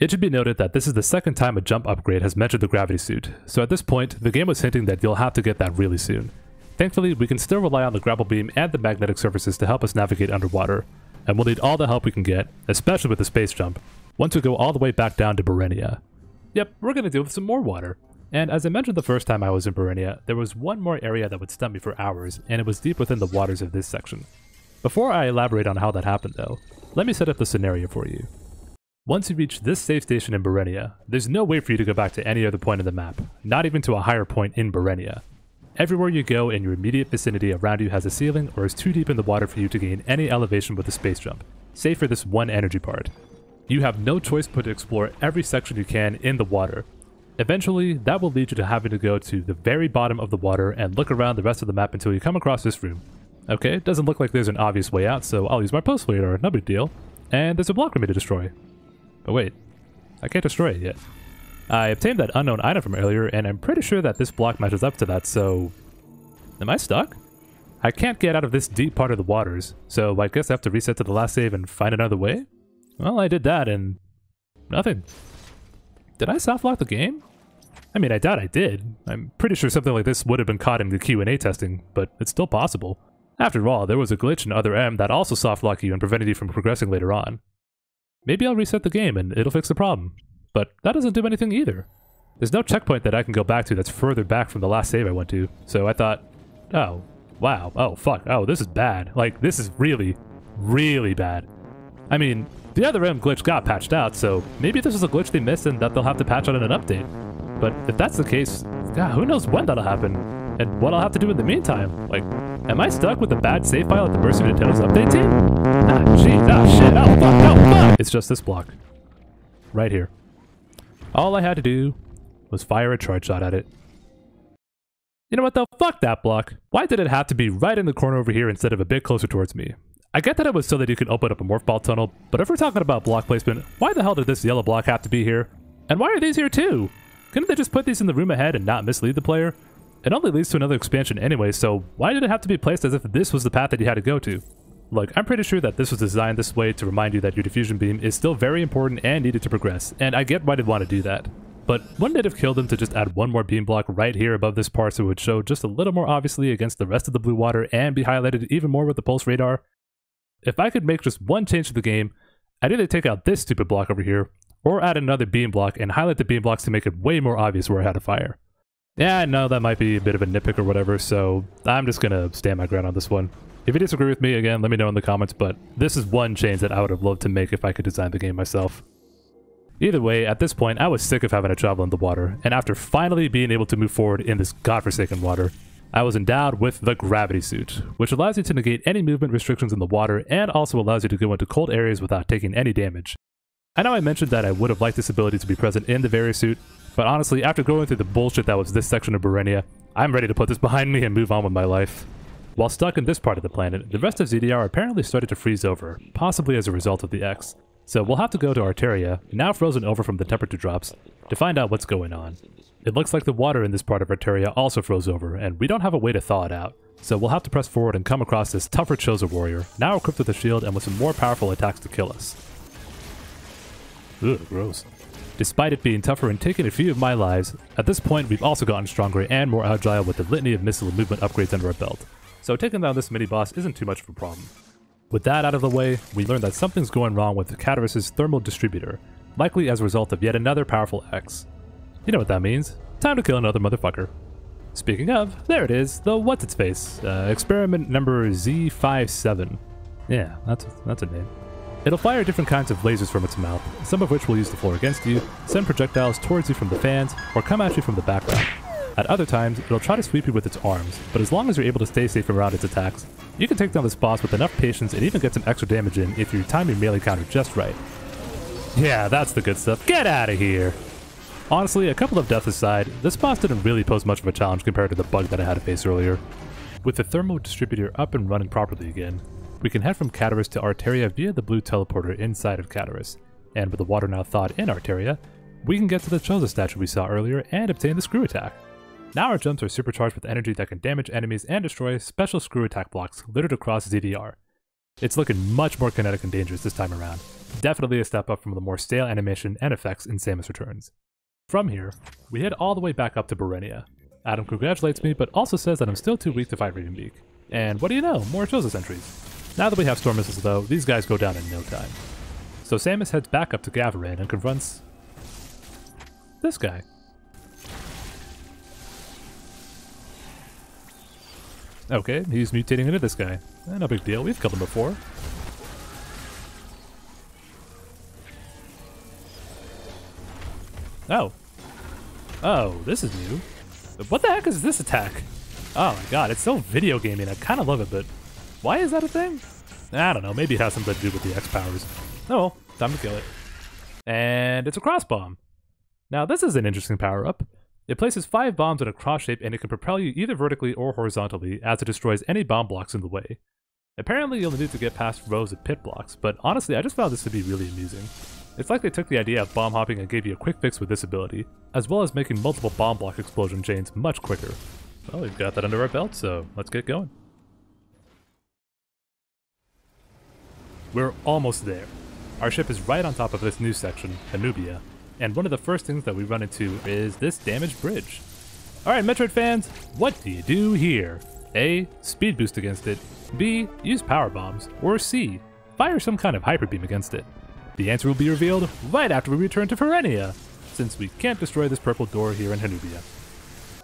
It should be noted that this is the second time a jump upgrade has mentioned the gravity suit, so at this point, the game was hinting that you'll have to get that really soon. Thankfully, we can still rely on the grapple beam and the magnetic surfaces to help us navigate underwater, and we'll need all the help we can get, especially with the space jump, once we go all the way back down to Berenia. Yep, we're going to deal with some more water. And as I mentioned the first time I was in Berenia, there was one more area that would stun me for hours, and it was deep within the waters of this section. Before I elaborate on how that happened though, let me set up the scenario for you. Once you reach this safe station in Berenia, there's no way for you to go back to any other point in the map, not even to a higher point in Berenia. Everywhere you go in your immediate vicinity around you has a ceiling or is too deep in the water for you to gain any elevation with a space jump, save for this one energy part. You have no choice but to explore every section you can in the water. Eventually, that will lead you to having to go to the very bottom of the water and look around the rest of the map until you come across this room. Okay, it doesn't look like there's an obvious way out, so I'll use my pulse radar, no big deal. And there's a block for me to destroy. But wait, I can't destroy it yet. I obtained that unknown item from earlier, and I'm pretty sure that this block matches up to that, so... Am I stuck? I can't get out of this deep part of the waters, so I guess I have to reset to the last save and find another way? Well, I did that, and... nothing. Did I soft lock the game? I mean, I doubt I did. I'm pretty sure something like this would have been caught in the Q&A testing, but it's still possible. After all, there was a glitch in Other M that also soft locked you and prevented you from progressing later on. Maybe I'll reset the game and it'll fix the problem. But that doesn't do anything either. There's no checkpoint that I can go back to that's further back from the last save I went to, so I thought, oh, wow, oh, fuck, oh, this is bad. Like, this is really, really bad. I mean, the Other M glitch got patched out, so maybe this is a glitch they missed and that they'll have to patch out in an update. But if that's the case, God, who knows when that'll happen, and what I'll have to do in the meantime. Like, am I stuck with a bad save file at the mercy of Nintendo's update team? Ah, jeez, ah, shit, oh, fuck, oh, fuck! It's just this block. right here. All I had to do was fire a charge shot at it. You know what though? Fuck that block. Why did it have to be right in the corner over here instead of a bit closer towards me? I get that it was so that you could open up a morph ball tunnel, but if we're talking about block placement, why the hell did this yellow block have to be here? And why are these here too? Couldn't they just put these in the room ahead and not mislead the player? It only leads to another expansion anyway, so why did it have to be placed as if this was the path that you had to go to? Look, I'm pretty sure that this was designed this way to remind you that your diffusion beam is still very important and needed to progress, and I get why they'd want to do that. But wouldn't it have killed them to just add one more beam block right here above this part so it would show just a little more obviously against the rest of the blue water and be highlighted even more with the pulse radar? If I could make just one change to the game, I'd either take out this stupid block over here, or add another beam block and highlight the beam blocks to make it way more obvious where I had to fire. Yeah, I know that might be a bit of a nitpick or whatever, so I'm just gonna stand my ground on this one. If you disagree with me, again, let me know in the comments, but this is one change that I would have loved to make if I could design the game myself. Either way, at this point, I was sick of having to travel in the water, and after finally being able to move forward in this godforsaken water, I was endowed with the gravity suit, which allows you to negate any movement restrictions in the water and also allows you to go into cold areas without taking any damage. I know I mentioned that I would have liked this ability to be present in the Vari-suit, but honestly, after going through the bullshit that was this section of Berenia, I'm ready to put this behind me and move on with my life. While stuck in this part of the planet, the rest of ZDR apparently started to freeze over, possibly as a result of the X. So we'll have to go to Arteria, now frozen over from the temperature drops, to find out what's going on. It looks like the water in this part of Arteria also froze over, and we don't have a way to thaw it out. So we'll have to press forward and come across this tougher Chosen warrior, now equipped with a shield and with some more powerful attacks to kill us. Ugh, gross. Despite it being tougher and taking a few of my lives, at this point we've also gotten stronger and more agile with the litany of missile and movement upgrades under our belt. So taking down this mini-boss isn't too much of a problem. With that out of the way, we learn that something's going wrong with Caruso's thermal distributor, likely as a result of yet another powerful X. You know what that means. Time to kill another motherfucker. Speaking of, there it is, the what's-its-face, experiment number Z57. Yeah, that's a name. It'll fire different kinds of lasers from its mouth, some of which will use the floor against you, send projectiles towards you from the fans, or come at you from the background. At other times, it'll try to sweep you with its arms, but as long as you're able to stay safe around its attacks, you can take down this boss with enough patience and even get some extra damage in if you time your melee counter just right. Yeah, that's the good stuff. Get out of here! Honestly, a couple of deaths aside, this boss didn't really pose much of a challenge compared to the bug that I had to face earlier. With the thermal distributor up and running properly again, we can head from Catarus to Arteria via the blue teleporter inside of Catarus, and with the water now thawed in Arteria, we can get to the Chosen statue we saw earlier and obtain the screw attack. Now our jumps are supercharged with energy that can damage enemies and destroy special screw attack blocks littered across ZDR. It's looking much more kinetic and dangerous this time around, definitely a step up from the more stale animation and effects in Samus Returns. From here, we head all the way back up to Berenia. Adam congratulates me, but also says that I'm still too weak to fight Reeser. And what do you know, more Chosen sentries. Now that we have storm missiles though, these guys go down in no time. So Samus heads back up to Gavarin and confronts this guy. Okay, he's mutating into this guy. No big deal, we've killed him before. Oh. Oh, this is new. What the heck is this attack? Oh my god, it's so video gaming, I kinda love it, but why is that a thing? I don't know, maybe it has something to do with the X powers. Oh well, time to kill it. And it's a cross bomb. Now this is an interesting power-up. It places 5 bombs in a cross shape and it can propel you either vertically or horizontally as it destroys any bomb blocks in the way. Apparently you'll need to get past rows of pit blocks, but honestly I just found this to be really amusing. It's like they took the idea of bomb hopping and gave you a quick fix with this ability, as well as making multiple bomb block explosion chains much quicker. Well, we've got that under our belt, so let's get going. We're almost there. Our ship is right on top of this new section, Hanubia, and one of the first things that we run into is this damaged bridge. Alright Metroid fans, what do you do here? A. Speed boost against it. B. Use power bombs. Or C. Fire some kind of hyper beam against it. The answer will be revealed right after we return to Ferenia, since we can't destroy this purple door here in Hanubia.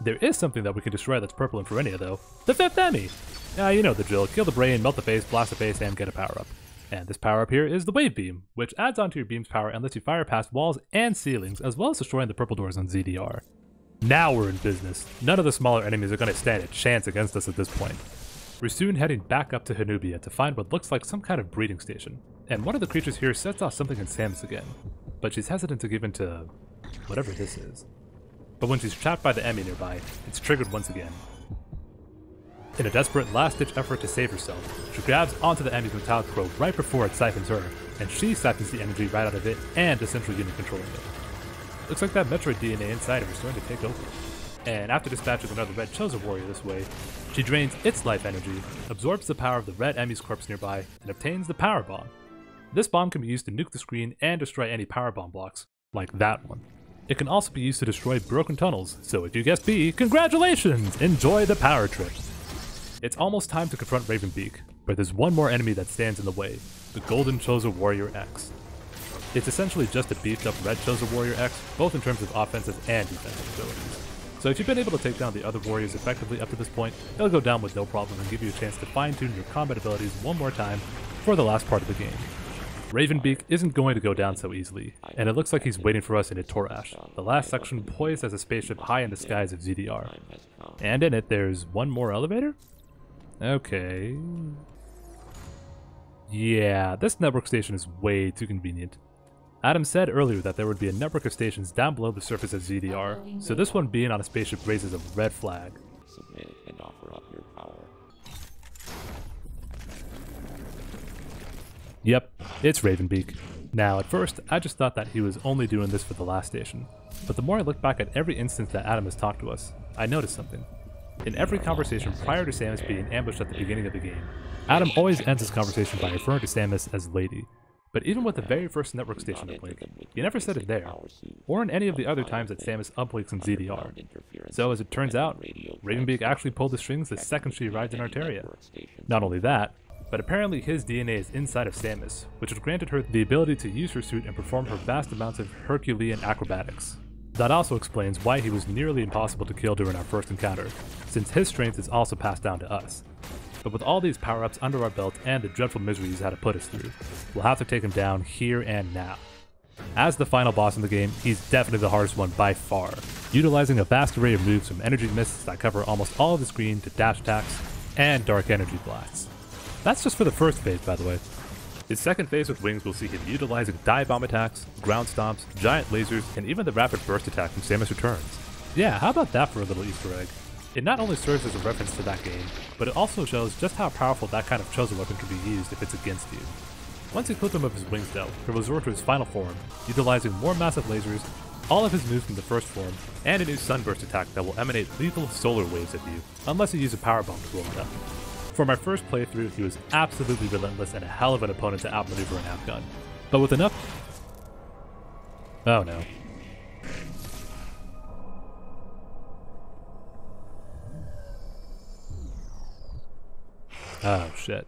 There is something that we can destroy that's purple in Ferenia though. The 5th enemy! You know the drill, kill the brain, melt the face, blast the face, and get a power up. And this power up here is the Wave Beam, which adds onto your beam's power and lets you fire past walls and ceilings, as well as destroying the purple doors on ZDR. Now we're in business. None of the smaller enemies are going to stand a chance against us at this point. We're soon heading back up to Hanubia to find what looks like some kind of breeding station, and one of the creatures here sets off something in Samus again. but she's hesitant to give in to whatever this is. But when she's trapped by the enemy nearby, it's triggered once again. In a desperate last-ditch effort to save herself, she grabs onto the enemy's metallic probe right before it siphons her, and she siphons the energy right out of it and the central unit controlling it. Looks like that Metroid DNA inside of her is starting to take over. And after dispatching another red Chosen Warrior this way, she drains its life energy, absorbs the power of the red enemy's corpse nearby, and obtains the Power Bomb. This bomb can be used to nuke the screen and destroy any power bomb blocks, like that one. It can also be used to destroy broken tunnels, so if you guessed B, congratulations! Enjoy the power trip! It's almost time to confront Ravenbeak, but there's one more enemy that stands in the way, the Golden Chosen Warrior X. It's essentially just a beefed up red Chosen Warrior X, both in terms of offensive and defensive abilities. So if you've been able to take down the other warriors effectively up to this point, it'll go down with no problem and give you a chance to fine-tune your combat abilities one more time for the last part of the game. Ravenbeak isn't going to go down so easily, and it looks like he's waiting for us in Itorash, the last section poised as a spaceship high in the skies of ZDR. And in it, there's one more elevator? Okay. Yeah, this network station is way too convenient. Adam said earlier that there would be a network of stations down below the surface of ZDR, so this one being on a spaceship raises a red flag. Submit and offer up your power. Yep, it's Ravenbeak. Now, at first, I just thought that he was only doing this for the last station, but the more I look back at every instance that Adam has talked to us, I noticed something. In every conversation prior to Samus being ambushed at the beginning of the game, Adam always ends his conversation by referring to Samus as Lady. But even with the very first network station uplink, he never said it there, or in any of the other times that Samus uplinks in ZDR. So as it turns out, Ravenbeak actually pulled the strings the second she arrived in Arteria. Not only that, but apparently his DNA is inside of Samus, which has granted her the ability to use her suit and perform her vast amounts of Herculean acrobatics. That also explains why he was nearly impossible to kill during our first encounter, since his strength is also passed down to us. But with all these power-ups under our belt and the dreadful misery he's had to put us through, we'll have to take him down here and now. As the final boss in the game, he's definitely the hardest one by far, utilizing a vast array of moves from energy mists that cover almost all of the screen to dash attacks and dark energy blasts. That's just for the first phase, by the way. His second phase with wings will see him utilizing dive bomb attacks, ground stomps, giant lasers, and even the rapid burst attack from Samus Returns. Yeah, how about that for a little Easter egg? It not only serves as a reference to that game, but it also shows just how powerful that kind of chosen weapon can be used if it's against you. Once you clip him of his wings though, he'll resort to his final form, utilizing more massive lasers, all of his moves from the first form, and a new sunburst attack that will emanate lethal solar waves at you, unless you use a power bomb to blow it up. For my first playthrough, he was absolutely relentless and a hell of an opponent to outmaneuver and outgun. But with enough... Oh no. Oh shit.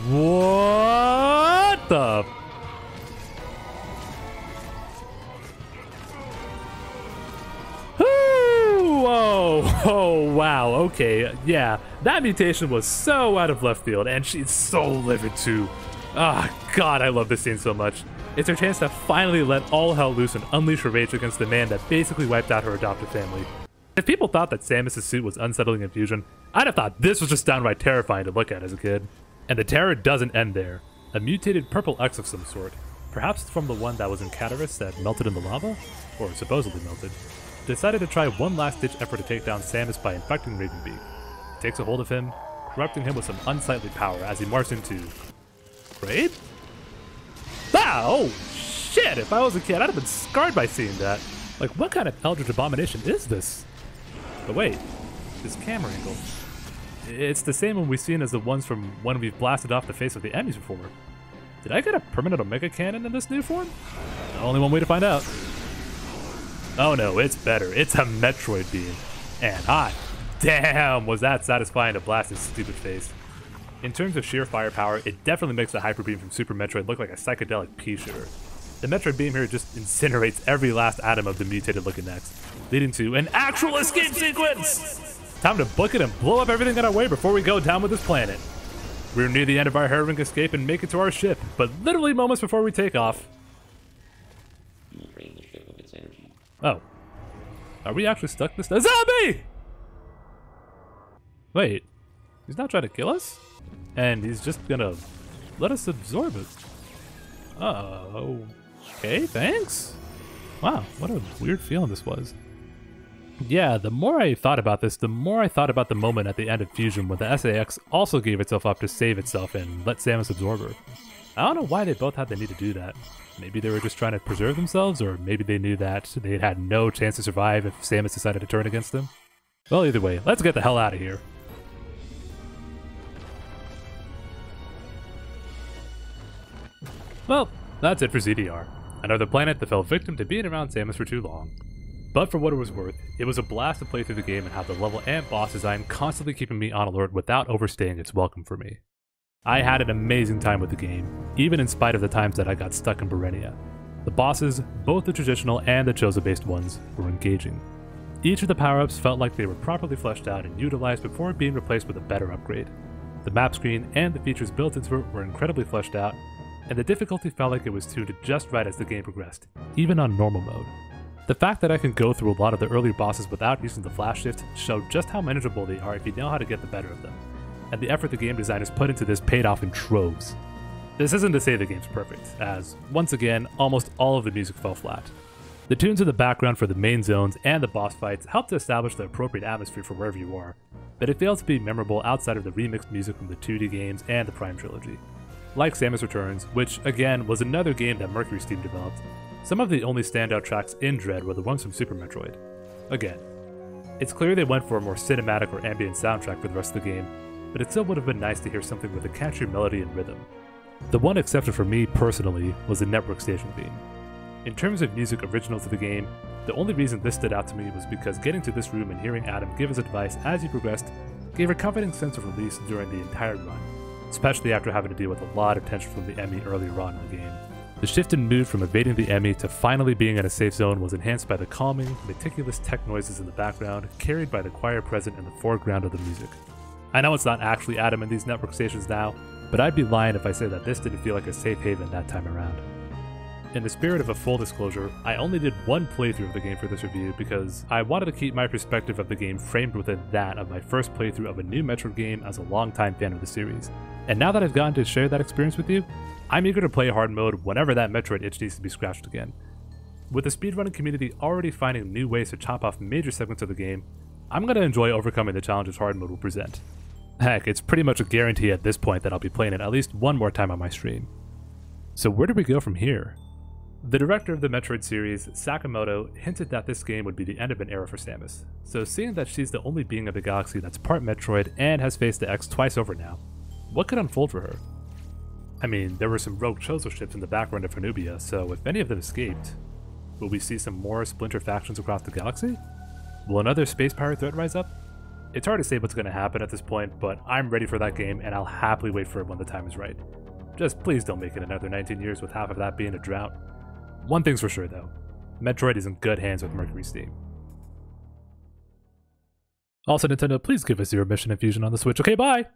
What the? Whoa! Oh wow, okay, yeah. That mutation was so out of left field, and she's so livid too. Ah, God, I love this scene so much. It's her chance to finally let all hell loose and unleash her rage against the man that basically wiped out her adopted family. If people thought that Samus' suit was unsettling in Fusion, I'd have thought this was just downright terrifying to look at as a kid. And the terror doesn't end there. A mutated purple X of some sort, perhaps from the one that was in Catarus that melted in the lava? Or supposedly melted. Decided to try one last ditch effort to take down Samus by infecting Ravenbeak. Takes a hold of him, corrupting him with some unsightly power as he marches into... Raid? Ah, oh shit, if I was a kid, I'd have been scarred by seeing that. Like, what kind of eldritch abomination is this? But wait, this camera angle. It's the same one we've seen as the ones from when we've blasted off the face of the enemies before. Did I get a permanent Omega Cannon in this new form? Only one way to find out. Oh no, it's better. It's a Metroid beam. And hot. Damn, was that satisfying to blast his stupid face. In terms of sheer firepower, it definitely makes the Hyper Beam from Super Metroid look like a psychedelic pea shooter. The Metroid Beam here just incinerates every last atom of the mutated looking X, leading to an actual escape sequence! Time to book it and blow up everything in our way before we go down with this planet. We're near the end of our harrowing escape and make it to our ship, but literally moments before we take off. Oh. Are we actually stuck this time? Zombie! Wait, he's not trying to kill us? And he's just gonna let us absorb it. Okay, thanks? Wow, what a weird feeling this was. Yeah, the more I thought about this, the more I thought about the moment at the end of Fusion when the SAX also gave itself up to save itself and let Samus absorb her. I don't know why they both had the need to do that. Maybe they were just trying to preserve themselves, or maybe they knew that they had no chance to survive if Samus decided to turn against them. Well, either way, let's get the hell out of here. Well, that's it for ZDR. Another planet that fell victim to being around Samus for too long. But for what it was worth, it was a blast to play through the game and have the level and boss design constantly keeping me on alert without overstaying its welcome for me. I had an amazing time with the game, even in spite of the times that I got stuck in Berenia. The bosses, both the traditional and the Chozo-based ones, were engaging. Each of the power-ups felt like they were properly fleshed out and utilized before being replaced with a better upgrade. The map screen and the features built into it were incredibly fleshed out, and the difficulty felt like it was tuned just right as the game progressed, even on normal mode. The fact that I can go through a lot of the earlier bosses without using the flash shift showed just how manageable they are if you know how to get the better of them, and the effort the game designers put into this paid off in troves. This isn't to say the game's perfect, as, once again, almost all of the music fell flat. The tunes in the background for the main zones and the boss fights help to establish the appropriate atmosphere for wherever you are, but it fails to be memorable outside of the remixed music from the 2D games and the Prime trilogy. Like Samus Returns, which again was another game that Mercury Steam developed, some of the only standout tracks in Dread were the ones from Super Metroid. Again, it's clear they went for a more cinematic or ambient soundtrack for the rest of the game, but it still would have been nice to hear something with a catchy melody and rhythm. The one exception for me personally was the Network Station theme. In terms of music original to the game, the only reason this stood out to me was because getting to this room and hearing Adam give his advice as he progressed gave a comforting sense of release during the entire run, especially after having to deal with a lot of tension from the Emmy earlier on in the game. The shift in mood from evading the Emmy to finally being in a safe zone was enhanced by the calming, meticulous tech noises in the background, carried by the choir present in the foreground of the music. I know it's not actually Adam in these network stations now, but I'd be lying if I said that this didn't feel like a safe haven that time around. In the spirit of a full disclosure, I only did one playthrough of the game for this review because I wanted to keep my perspective of the game framed within that of my first playthrough of a new Metroid game as a longtime fan of the series. And now that I've gotten to share that experience with you, I'm eager to play hard mode whenever that Metroid itch needs to be scratched again. With the speedrunning community already finding new ways to chop off major segments of the game, I'm going to enjoy overcoming the challenges hard mode will present. Heck, it's pretty much a guarantee at this point that I'll be playing it at least one more time on my stream. So where do we go from here? The director of the Metroid series, Sakamoto, hinted that this game would be the end of an era for Samus, so seeing that she's the only being of the galaxy that's part Metroid and has faced the X twice over now, what could unfold for her? I mean, there were some rogue Chozo ships in the background of Hanubia, so if any of them escaped, will we see some more splinter factions across the galaxy? Will another space pirate threat rise up? It's hard to say what's going to happen at this point, but I'm ready for that game and I'll happily wait for it when the time is right. Just please don't make it another 19 years with half of that being a drought. One thing's for sure though, Metroid is in good hands with Mercury Steam. Also Nintendo, please give us your mission infusion on the Switch. Okay, bye!